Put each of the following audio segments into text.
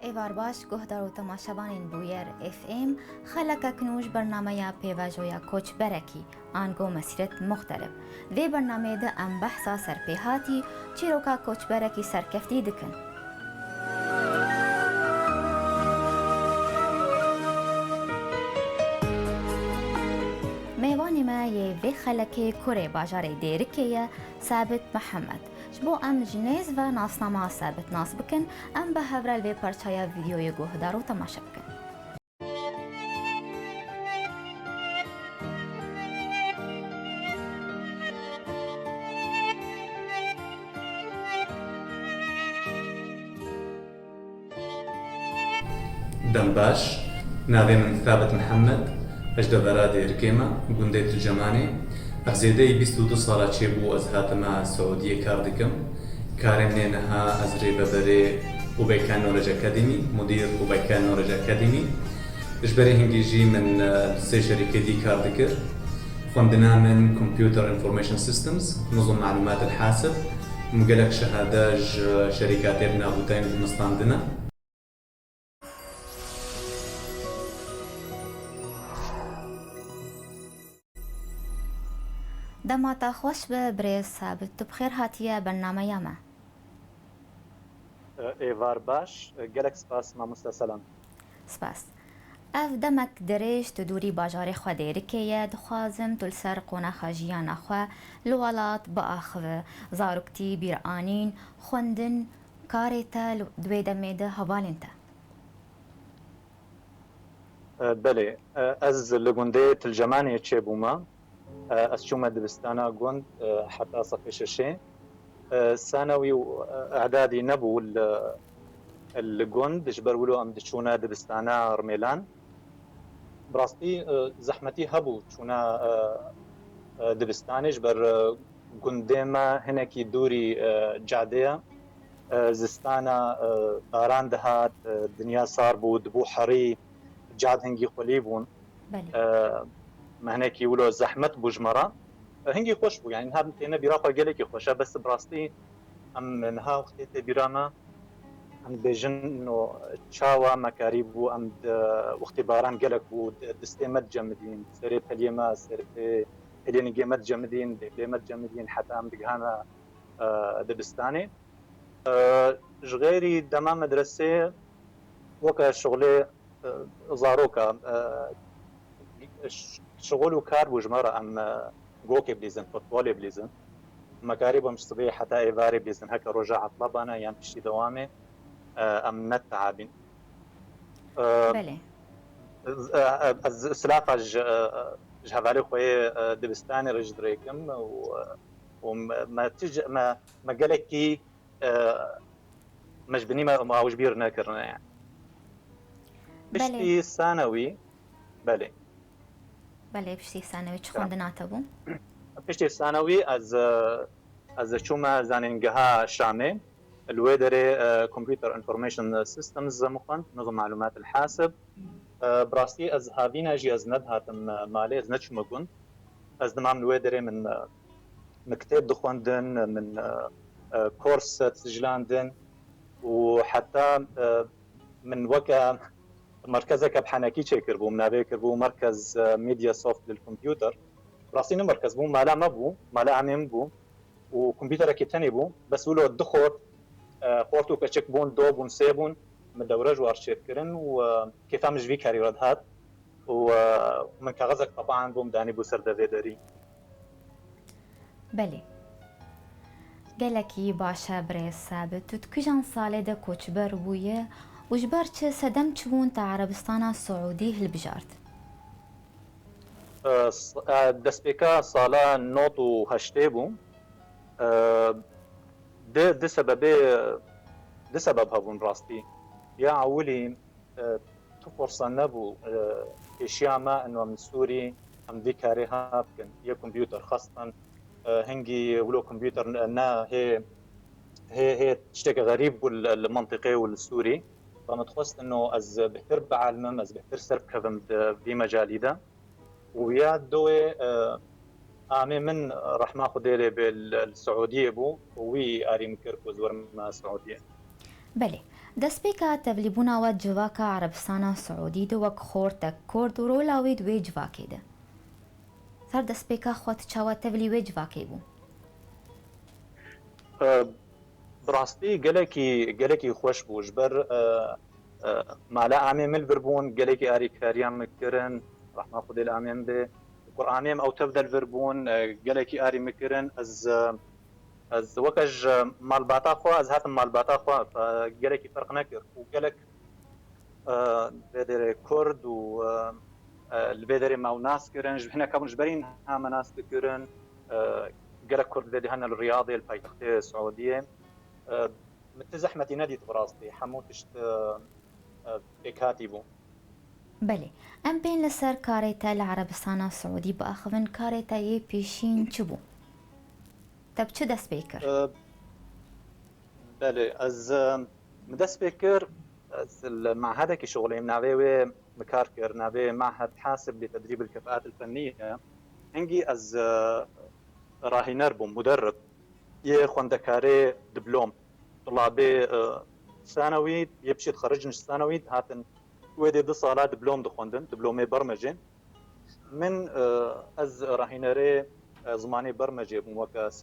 ایوار باش گهدار و تماشاوانین بویر اف ام خلق کنوش برنامه یا پیواجویا کوچ برکی آنگو مسیرت مختلف وی برنامه ده ام بحثا سرپیهاتی چیروکا کوچ برکی سرکفتی دکن میوانی ما یه وی خلقی کوری باجار دیرکیه ثابت محمد جبو ام جنیز و ناسنامه ثابت ناس بکن ام به هورال وی پرچایا ویدیوی گهدار و تماشا بکن دنباش ناوي من ثابت محمد أجد برادي ركيمة قنديت الجماني أزيدي 22 ساڵە چێبوو ئەس هاتمە سعودیە کار دەکەم کارم نێنەها ئەزرێ بەبەرێ وبەیکان نۆرەج ئەکادمی مدیر وبەیکان نۆرەج ئەکادمی ژبەرێ هەنگێژی من سێ شەریکەتی کار دەکرد خوێندنا من كمبيوتر انفورميشن سيستمز نظم معلومات الحاسب مقالك شهادة شركات ابن أبوتين بمستاندنا دماتا خوش به بريز ثابت تو بخير هاتيا برنامه ياما ایوار باش گلک سپاس مامۆستا سەلام سپاس اف دمك دريج تدوري باجاري خوا ديركيا دخوازم تلسر قونا خاجيانا خوا الولات بآخذ زاروكتي بيرانين خوندن كاريتا دوي دميده هوالنتا بله از لگونده الجمانية چێبوومە ئەس چوومە دبستانە گوند حتا سەفی شەشێ ثانەوی و ئەعدادی نەبوو الگوند ژبەر ولۆ ئەم دچوونە دبستانە ڕمێلان بڕاستی زەحمەتی هەبوو چوونە دبستانیش بەر گوندێمە هەنێکی دووری جادەیە زستانە باران دەهات دنیا سار بوو دبوو حەڕی جاد هەنگی خۆلی بوون مهنێکی ولۆ زەحمەت بوو ژمەڕە هەنگی خۆش بوو یانی هەر تێنە بیراخوا گەلێکی خۆشە بەس بڕاستی ئەم نها وختێ تێ بیرامە ئەم بێژن چاوە مەکاری بوو ئەم وقتی باران گەلک بوو دستێمەت جەمدین سەرێ پەلیێمە سەرێ پەلێنگێمەت جەمدین دێمەت جەمدین حتا ئەم دگهانە دبستانێ ji غێری دەما مەدرسێ وەکە شغلێ زارۆکە شغل و کار بوو ژمەڕە ئەم گۆکێ بلیزن فوتبۆلێ بلیزن مەکاری بۆم سبێ حتا ئێوارێ بلیزن هەکە ڕۆژە عەتڵە بانە یان پشتی دەوامێ ئەم نەتەعابین سلافە ji hevalê xwe dibistanê re ji dirêkim û me gelekî me ji binî me awjbîr nekirine yani piştî sanewî belê بله پشتی ثانوی چه خوندناته بوو پشتî sanewî ez çûme zanîngeha Şamê li wê derê Computer Information Systems xwend nizam معلومات الحاسب براستی ez havîne jî ez nedihatim malê ez neçûme gund ez dimam li wê derê min kitêb dixwendin min kors tijlandin û heta min weke مرکزێکە بحەنەکی چێکردبوو ناوێ کردبوو مرکز میدیا سۆفت للکمپیوتر ڕاستی نە مرکز بوو مالا مەبوو مالا ئەمێم بوو و کمپیوتەرێکی تەنێ بوو بەس ولۆ دخۆت خۆرت و کەچک بوون دۆ بوون سێ بوون مدەورە ژوار شێرکردن و کێفام ژوی کاریڕەت هات و من کاغەزێک طبعاً بووم دانی بوو سەر دەوێدەری بله گەلێکی باشە برێز ثابت تو کژان ساڵێ دە کۆچبەر بوویە وجبر چه سدم چبون تا عربستان سعودی هلبجارد دەستپێکە ساڵە نۆت و هەشتێ بوو دە سەبەب هەبوون ڕاستی یا ئەولی تو فۆرسە نەبوو پێشیامە ئەنوە من سووری ئەم دی کارێ ها بکەن یە کۆمپیوتەر خەستن هەنگی ولۆ کۆمپیوتەر نا هەیە شتێکە غەریب بوو لە منطقێ و لە سووری فمتخواست انه از بهتر بعلمم از بهتر سرب كفم في مجالي ده ويا دوي عامي من رحمة خديري بالسعودية بو وي اري مكركوز ورما السعودية بله دەستپێکە تەڤلیبوونەوە جڤاکە عەرەبستانە سعودی دووەک خۆرتە کورد و ڕۆلاوی دوێ جڤاکێدە سەر دەستپێکە خۆت چاوە تەڤلی وێ جڤاکەی بوو براستی gelekî xweş bû ji ber mala amê min vir bûn gelekî arîkariyan mikirin rehma Xwedê li amên bê Qur'anê ew tev del vir bûn gelekî arî mikirin ez weke ji malbata xwe ez hatim malbata xwe gelekî ferq nekir û gelek vê derê Kurd û li vê derê me ew nas kirin ji hinek hebûn ji berî ha me nas dikirin gelek Kurd vê dî hene li Riyadê li paytextê Suudiyê مثل زحمتي نديت براستي حمو تشت بكاتبو بله ام بین لسر کارێتە لە عەرەبستانە سعودی بەئاخەون کارێتە یê پێشین چ بوو تە چ دەست پێ کرد بله از دەست پێ کرد معهدێکی شغلیم ناوێ وێ مکار کرد ناوێ معهد حاسب لتدريب الكفاءات الفنية هنگی از راهینەر بووم مدرب یه خوندەکارێ دبلۆم طلابێ ثانوی یە بچێت خەرجن ثانوی هاتن وێ دێ 2 ساڵا دبلۆم دخوێندن دبلۆمێ بەرمەجێن من ئەز ڕاهینەرێ زمانی بەرمەجێ بووم وەکە C++,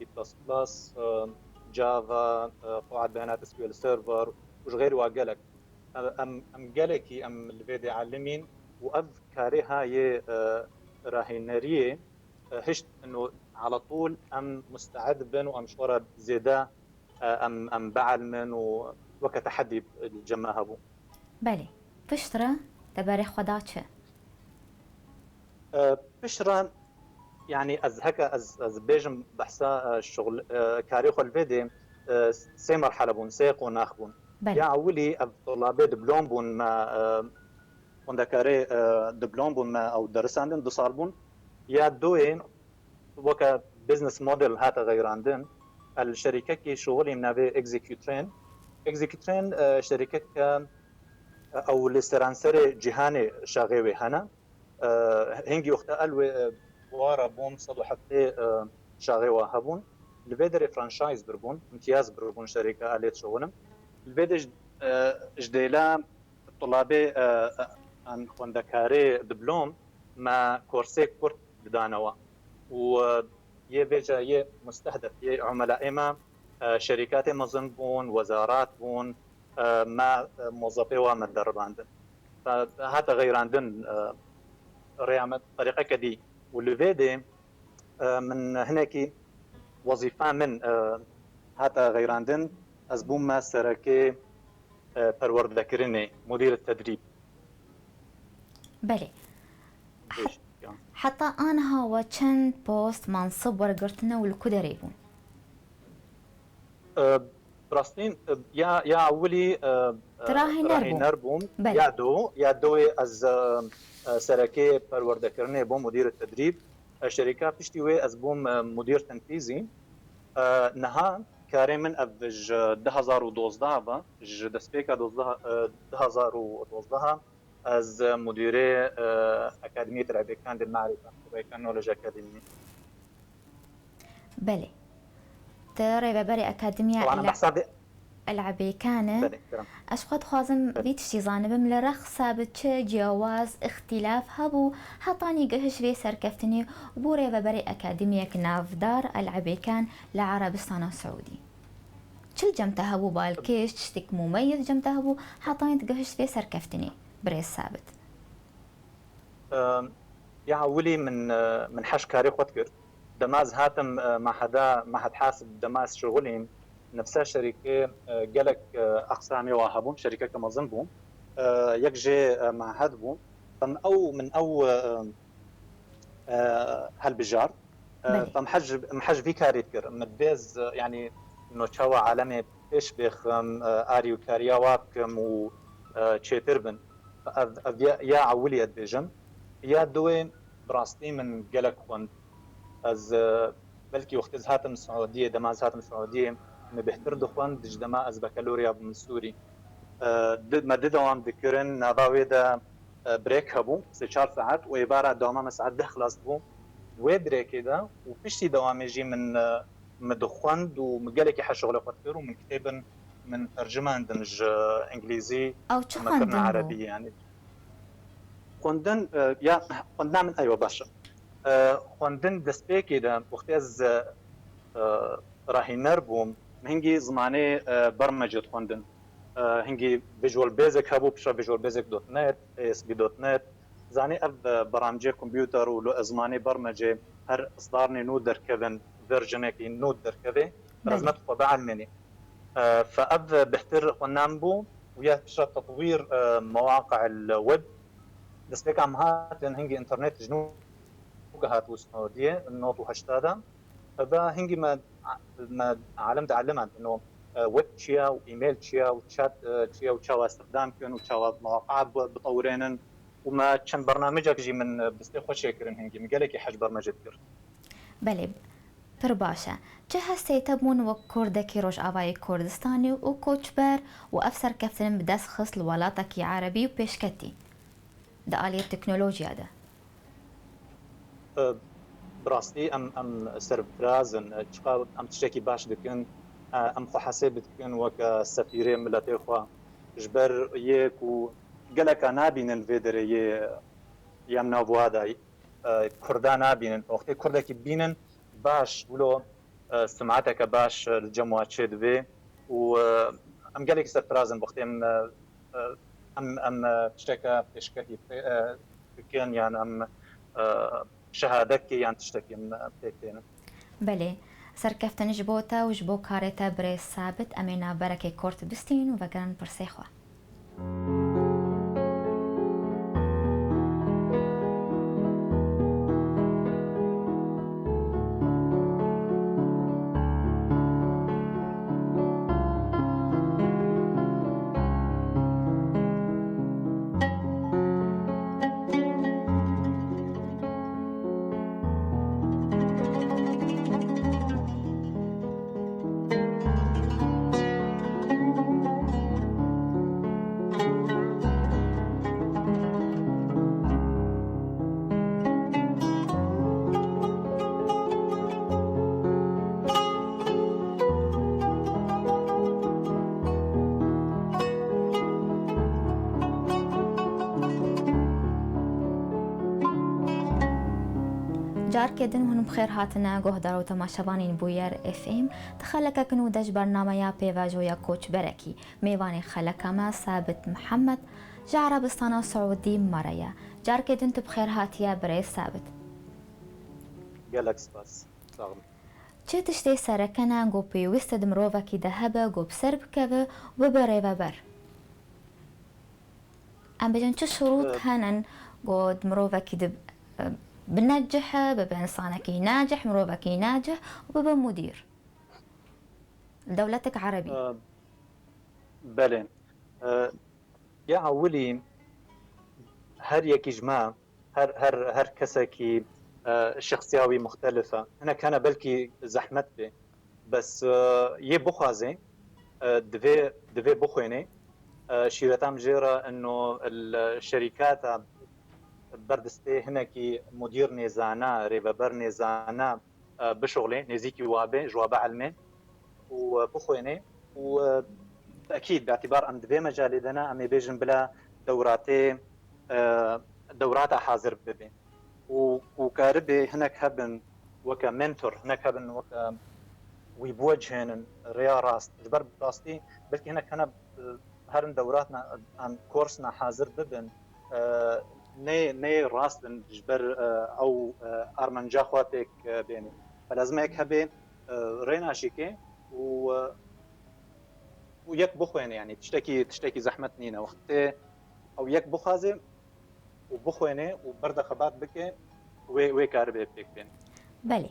Java, قواعد بيانات SQL Server وش غير وقالك أم قالكي أم الفيديو علمين وأف كاريها ي راهينريه هشت إنه على طول أم مستعد بن وأم شورة زيادة أم بعل من وكتحدي الجماعة بو بله پشترە دەبارەی خۆدا چ پشترە يعني از هكا از بيجم بحثا الشغل كاري خو الفيدي سي مرحله بون سي قناخ بون يا اولي طلابي دبلوم بون ما كاري دبلوم بون ما او درساندن دو صار بون يا دوين وكا بزنس موديل هاتا غيراندن الشركه كي شغلي منافي اكزيكيوترين شركه او لسرانسر جهاني شاغوي هنا هنگي وقت الوي وارا بوم صدو حتى شاغوا هبون الفيدر فرانشايز بربون امتياز بربون شركه اليت شغلم الفيدر جديلا طلابي ان خوندكاري دبلوم ما كورسي كورت بدانوا و يبيجا ي مستهدف ي عملاء ما شركات مظن بون وزارات بون ما موظفي ومدرباندن فهذا غير عندن ريامة طريقة كدي والفيدي من هناك وظيفة من هذا غير عندن أزبون ما سركي پروردكرني مدير التدريب بله حتى أنا هو چند بوست منصب ورقرتنا والكو دريبون براستين يا اولي راهينر بوم يا دوي از سركي پروردكرني بوم مدير التدريب الشركه بتشتي وي از بوم مدير تنفيذي نها كاري من افج 2012 با ج دسبيكا 2012 از مديري اكاديميه العبيكان للمعرفه العبيكان نولج اكاديمي بله رێبەری ئەکادمیا العبێکانە ئەشقەت خوازم بیتشتی زانبم لە ڕەخ سابت چه جیاواز اختلاف هەبوو هەتانی گەهش وێ سەرکەفتنی بۆ ڕێبەری ئەکادمیەک ناودار العبێکان لە عەرەبستانە سعودی چل جەمتە هەبوو بالکێش شتێک ممەیز جەمتە هەبوو هەتانی گەهشت وێ سەرکەفتنی برێ سابت يا ولي من حش كاري خود كرت دماز هاتم معهد حاسب دماز شغلين نفسها شركه قالك اقسامي واهبون شركه كمظن بوم يكجي معهد بوم من او هالبجار فمحج في كاريكر مدبيز يعني انه تشوا عالمي ايش بخم اريو كاريا واكم و تشيتربن يا عولي ادبيجم يا دوي براستي من قالك وند از بلكي وقت از هاتم السعوديه دماز هاتم السعوديه ما بيحتر دخوان دج دما از بكالوريا من سوري ما دوام ذكرن نافاوي دا بريك هبو 4 ساعات وعباره دوام ساعات دخلص بو وي بريك دا وفيشتي دوام يجي من مدخوند ومقالك حشغله فكر ومن كتابن من ترجمة دمج إنجليزي او چه مكرنا خواندن بو؟ عربي يعني خوندن يا خوندنا من أيوة باشا خوندن دەستپێکی دا وەختی ئەز ڕاهینەر بووم هەنگی زمانەی بەرمەجێت خوندن هەنگی visual basic هەبوو پشە visual basic .net ASP .net زانێ ئەv بەرامجێ کۆمپیوتەر و لە زمانەی بەرمەجێ هەر ئەسڵارنی نو دەرکەون ڤێرژنێکی نو دەرکەوێ رزمت خۆ بەعلمێنی فأب بحتر قنام بو ويا بشرة تطوير مواقع الويب دسبيك عم هات لأن هنجي إنترنت جنو هات وسعودية النوت وهشتادا فبا هنجي ما عالم تعلمت إنه ويب تشيا وإيميل تشيا وشات تشيا وشوا استخدام كن وشوا مواقع بطورين وما كان برنامجك جي من بس خوش شكرن هنجي مقالك حج برنامج كتير بله پر باشه چه هستی تبون و کردکی روش آوای کردستانی و کوچبر و افسر کفتن بدست خصل ولاتکی عربی و پیشکتی ده آلیه تکنولوژیا ده براستي ام سرفرازن چقا ام تشتكي باش دكن ام خو حساب دكن وك سفيري ملتي خو جبر يك و قالك انا بين الفيدر يام نوفوادا كردانا بين وقت كردك بينن باش ولو سمعتك باش الجموات شدوي و ام قالك سرفرازن وقت ام تشتكى تشكي كان يعني ام شهادك يعني تشتكي من بيتين بله سرکفتن جبوتا و جبو کارتا برای ثابت امینا برکه کورت بستین و وگرن پرسیخوا جار كدن هون بخير هاتنا جهدار وتماشوانين بوير اف ام تخلك كنو دش برنامج يا بيفاجو يا كوتش بركي ميواني خلك ما ثابت محمد جا عربستان سعودي مريا جار كدن تبخير هاتيا بري ثابت جالكس باس چه تشتي سركنا جو بيوست دمروفا كي دهبا جو بسرب كذا وبري وبر ام بجن چه شروط هنن جو دمروفا كي بنجح ببقى إنسانك ناجح مروبك ناجح وببقى مدير دولتك عربي بله يا أولي هر يكي جماعة هر كسكي شخصياوي مختلفة أنا كان بلكي زحمت به بس يبخازي دفي بخويني شيرتام جيرا إنه الشركات بردسته هناكي مدير نيزانا ريبابر نيزانا بشغلي نزيكي وابي جوابا علمي وبخويني وأكيد باعتبار أن دفي مجالي دنا أمي بيجن بلا دورات حاضر ببين وكاربي هناك هبن وكا منتور هناك هبن وكا ويبوجهن ريا راست جبر براستي بلكي هناك أنا هرن دوراتنا عن كورسنا حاضر ببن ني راستن جبر او ارمنجا خواتك بيني فلازم هيك هبه رينا شيكي ويك بخوين يعني تشتكي زحمتنينا وقت او يك بخازي وبخويني وبرد خبات بك وي كاربي بك بين بله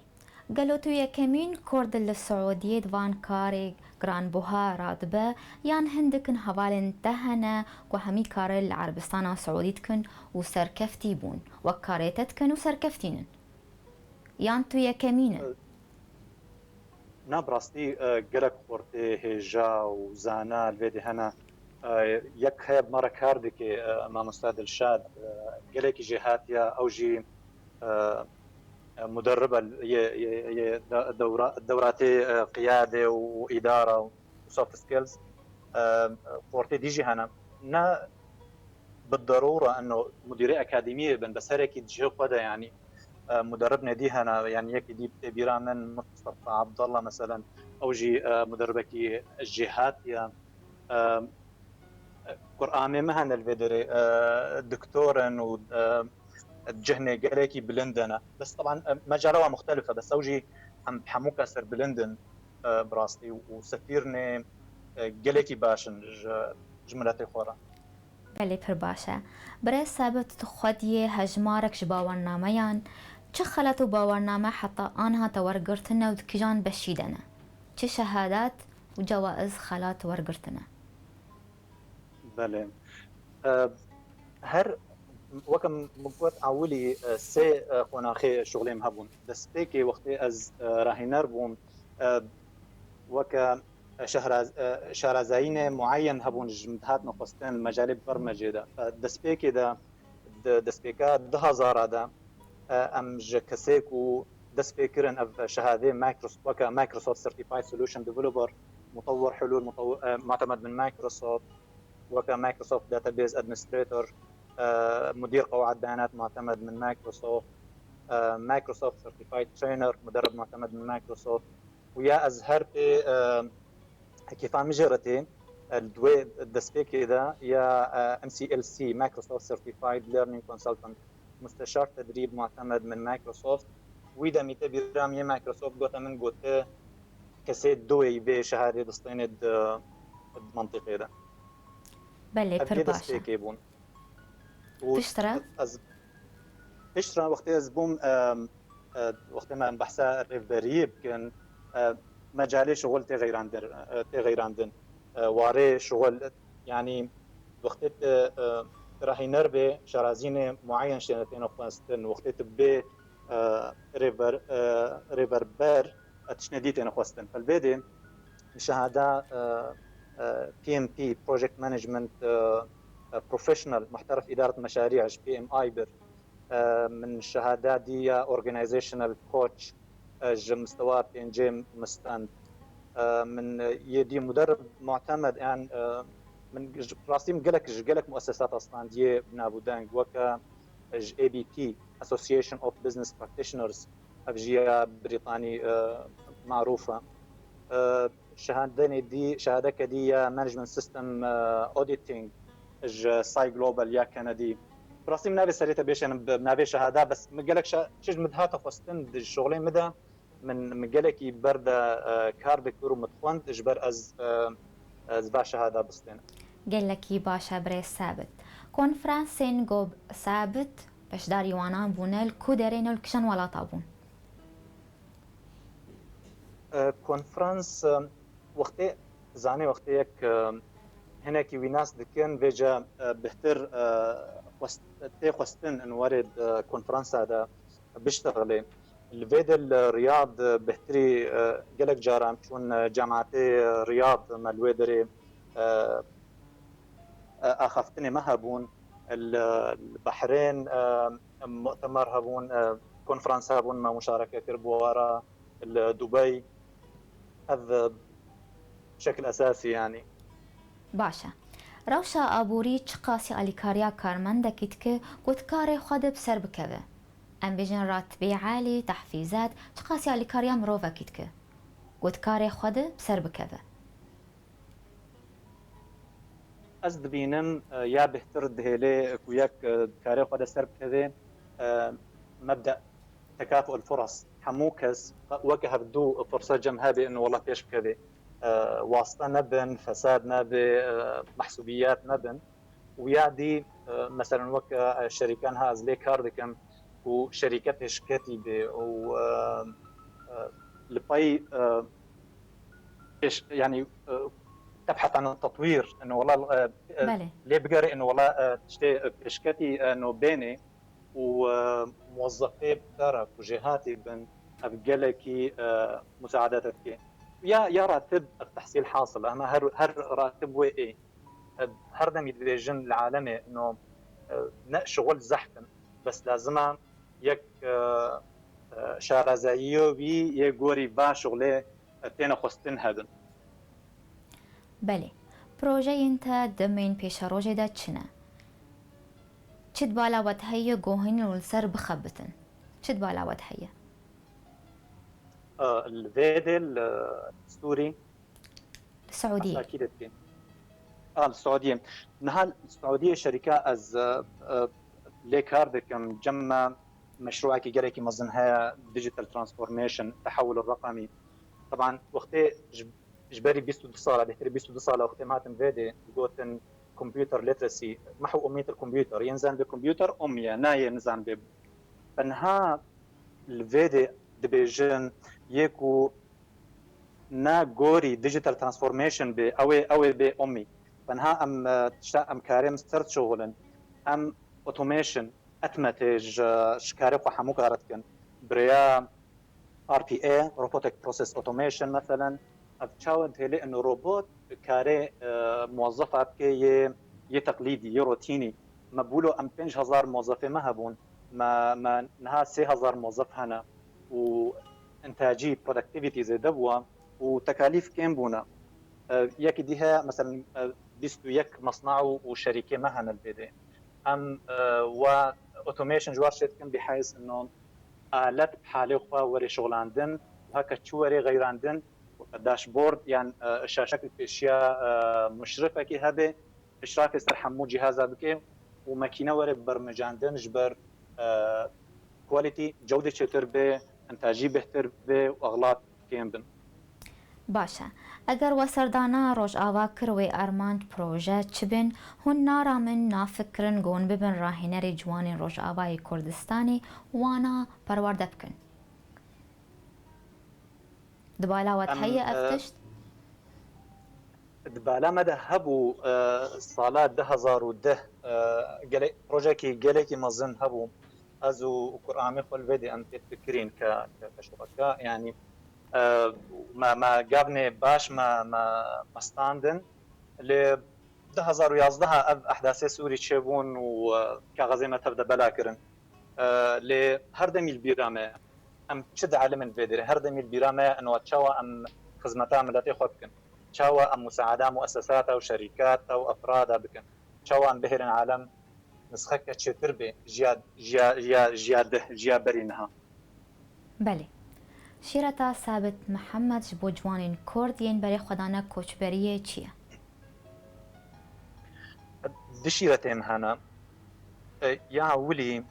قالوا تو يكمين كورد للسعودية دوان كاري جران بوها راتبة يان هندكن هوالن تهنا وهمي كاري العربستان سعوديتكن وسركفتي بون وكاريتتكن وسركفتين يان تو يكمين نابراستي قلق خورتي هجا وزانا الفيدي هنا يك هيب مرة كاردك مع مستاد الشاد قلق جهاتيا او جي مدربة دورات قيادة وإدارة وسوفت سكيلز فورتي ديجي هنا نا بالضروره انه مديري اكاديميه بن بس هيك تجي قدا يعني مدرب نادي هنا يعني يك دي بيرا من مصطفى عبد الله مثلا او جي مدربك الجهات يا قرآن مهن الفيدري دكتورن و الجهني قالكي بلندن بس طبعا مجالها مختلفه بس اوجي عم بحموكا سر بلندن براستي وسفيرني قالكي باشن جملتي خورا بله پر باشه برای ثابت خودیه هجمارک باورنامه‌یان چه خلط و باورنامه حتی آنها تورگرتنه و دکجان بشیدنه چه شهادات و جوائز خلات ورگرتنه بله هر وكم مقوت عولي سي قناخي شغلي مهبون دستيكي وقتي از راهينر بوم وك شهرزاين معين هبون جمدهات نقصتين مجال برمجه ده دسبيكي ده دسبيكا 2000 ده ام كسيكو دسبيكرن اف شهاده مايكروسوفت وك مايكروسوفت سيرتيفايد سوليوشن ديفلوبر مطور حلول معتمد من مايكروسوفت وك مايكروسوفت داتابيز ادمنستريتور مدير قواعد بيانات معتمد من مايكروسوفت مايكروسوفت سيرتيفايد ترينر مدرب معتمد من مايكروسوفت ويا ازهرتي كيف عم جرتي الدوي الدسبيكي ده يا MCLC مايكروسوفت سيرتيفايد ليرنينج كونسلتنت مستشار تدريب معتمد من مايكروسوفت وإذا ميتا بيرام يا مايكروسوفت قوتا من قوتا كسيت دوي بشهادة دستين المنطقة ده بله پر باشه دسبيكي بون تشترى تشترى وقت بوم وقت ما بحثها الريفبريب كان مجالي شغل تغيراندن واري شغل يعني وقت راهي نربي شرازين معين شنتين وخواستن وقت تبي ريفر بير تشنديتين وخواستن فالبيدي شهادة PMP Project Management بروفيشنال محترف إدارة مشاريع PMI بر من الشهادات دي Organizational Coach مستوى PNG مستند من يدي مدرب معتمد يعني من راسي مقلك مؤسسات اصلا دي بنابو دانج وكا ABP Association of Business Practitioners افجيه بريطاني معروفه شهادتين دي شهاده كديه مانجمنت سيستم اوديتنج ساي جلوبال يا كندي براسي منابي سريته بيش انا بنابي شهاده بس مقلك شج مدهات خصتن الشغلين مدى من قالك بردا كاربك ورو متخوند اجبر از باشا هذا بستين قال لك باشا بريس ثابت كونفرانسين جوب ثابت باش داري وانان بونل كودرين الكشن ولا طابون كونفرانس وقتي زاني وقتيك هناك ويناس دكن فيجا بهتر خستن ان ورد كونفرانس هذا بيشتغلي الفيد الرياض بهتري قلق جارام شون جامعتي رياض مالويدري اخفتني مهبون البحرين مؤتمر هبون كونفرنس هبون مع مشاركة كربوارا دبي هذا بشكل اساسي يعني باشا روشا ابوري چقاسي اليكاريا كارمندكيت كه قد كاري خود بسر بكبه ام بيجن راتبي عالي تحفيزات چقاسي اليكاريا مروفا كيت كه قد كاري خود بسر بكبه از دبینم یا بهتر دهیله کویک کاری خود سر بکده مبدأ تكافؤ الفرص حموكس وكه هبدو فرصة جمها بأنه والله بيش بكذا واسطة نبن فساد نبي محسوبيات نبن ويعدي مثلا وك شركان هاز لي كاردكم وشركات شكاتي بي و لباي يعني تبحث عن التطوير انه والله ليه بقري انه والله تشتي شكاتي انه بيني وموظفي بتاعك وجهاتي بن ابقلكي مساعدتك يا راتب التحصيل حاصل اما هر راتب وي هر دم يدرجن العالمي انه شغل زحفن بس لازم يك شارزايو بي يغوري با شغله تينا خستن هذا بله بروژه انت دمين پیش روژه دا چنه؟ چد بالاوت هيا جوهن والسر بخبتن چد بالاوت هيا؟ الفيدي السوري السعودية أكيد تبين السعودية نهال السعودية شركة از ليكار دكم جمع مشروع كي جريكي مزنها ديجيتال ترانسفورميشن التحول الرقمي طبعا وقتي جبري 22 صالة بيحتري 22 صالة وقتي ماتن فيدي قوتن كمبيوتر ليترسي محو أمية الكمبيوتر ينزل بكمبيوتر أمية ناية نزل بيب فنها الفيدي دبيجن يكو نا غوري ديجيتال ترانسفورميشن بي اوي بي امي فنها ام كاريم سترت شغلن ام اوتوميشن اتمتج شكاري حمو كارتكن بريا ار بي اي روبوتك بروسيس اوتوميشن مثلا اتشاود هلي انه روبوت كاري موظفه بكي تقليدي روتيني مبولو ام 5000 موظفه ما هبون ما نها 3000 موظف هنا وانتاجيه برودكتيفيتي زي دبوا وتكاليف كم بونا ياكي ديها مثلا ديستو يك مصنع وشركه مهن البيدي ام و اوتوميشن جوار شركه بحيث انه آلات بحاله خوا وري شغل عندن وهكا شو وري غير عندن داشبورد يعني شاشة اشياء مشرفه كي هذا اشراف يسترحمو جهازها بكي وماكينه وري برمج عندن جبر كواليتي جوده چتر به انتاجی بهتر به واغلاط كيم بن باشا اگر وسردانا روش آوا کروی ارماند پروژه چبن هون نارا من نافکرن گون ببن راهنری جوان روش آوای کردستانی وانا پرورده بکن دبالا وتهيأ افتشت دبالا مدى هبو صالات 2010 بروجيكي جالكي مظن هبو ازو قرآن خل فيدي ان تفكرين كشركاء يعني ما جابني باش ما ستاندن ل 2011 احداث سوري تشبون وكغزي ما تبدا بلاكرن ل هردمي البيرامه ام تشد عالم الفيدري هردمي البيرامه انه تشوا ام خدمتها ملاتي خدكن تشوا ام مساعده مؤسسات او شركات او افراد بكن تشوا ام بهرن عالم نسخك تشتربي جياد برينها بله شیرتا ثابت محمد جبو جوانین کرد ین برای خدانا کوچبریه چیه؟ دشيرتين هنا يا ولي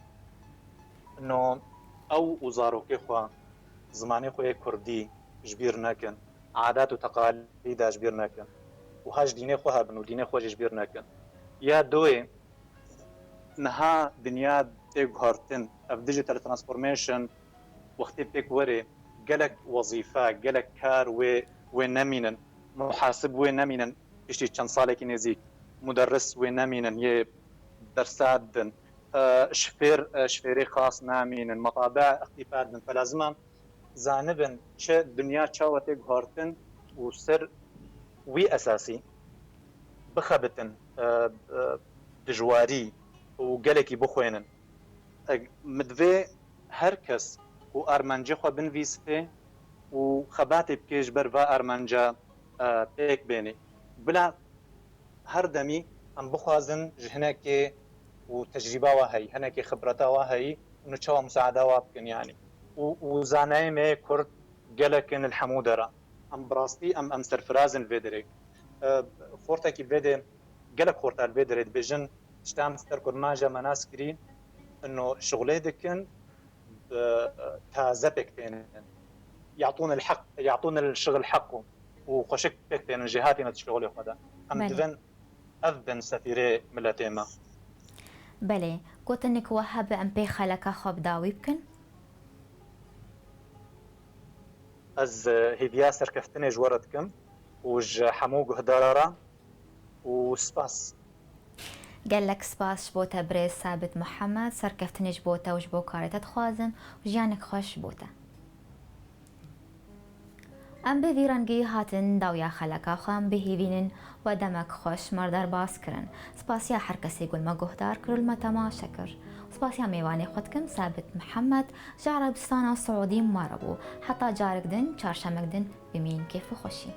انه او وزارو كيخوا زماني خويا كردي جبير ناكن عادات وتقاليد جبير ناكن وهاج ديني خوها بنو ديني خو جبير ناكن يا دوي نها دنيا تيغهرتن اف ديجيتال ترانسفورميشن وقت بيك وري قالك وظيفه قالك كار وين نمينن محاسب وين نمينن اشتي كان صالك نزيك مدرس وين نمينن يه درسات شفيري خاص نامينن مطابع اختفاد فلازم زانبن چه دنيا چاوتك هارتن وسر وي اساسي بخبتن دجواري وقالكي بخوينن مدفي هركس وارمنجي خو بنفيسفي وخباتي بكيش برفا ارمنجا بيك بيني بلا هردمي ام بخوازن هناك وتجربه وهي هناك خبرته وهي انه تشوا مساعده وابكن يعني وزاناي مي كرد قالكن الحمودره ام براستي ام سرفرازن فيدريك فورتاكي فيدي قالك خورتا الفيدري بيجن شتام ستركر ماجا مناسكري انه شغلي دكن تازبك تين يعطون الحق يعطون الشغل حقه وخشك بين الجهات ما تشتغل خدا ام دفن اذن سفيري ملاتيما بله قلت انك وهب ام بي خلك خب داوي بكن از هيديا سركفتني جوردكم وج حموق هدارة وسباس قال لك سباس جبوتا بريز ثابت محمد سركفتني جبوتا وجبو كاريتا تخوازن وجيانك خوش بوتا ام به ویرانگی هاتن داویا خلکا خام بهیوینن و دمک خوش مردار باز کرن سپاسیا هر کسی گل ما گهدار کرل ما تماشا کر سپاسیا میوانی خودکم ثابت محمد جا عربستان سعودی ماربو حتی جارک دن چارشمک دن بمین کیف خوشی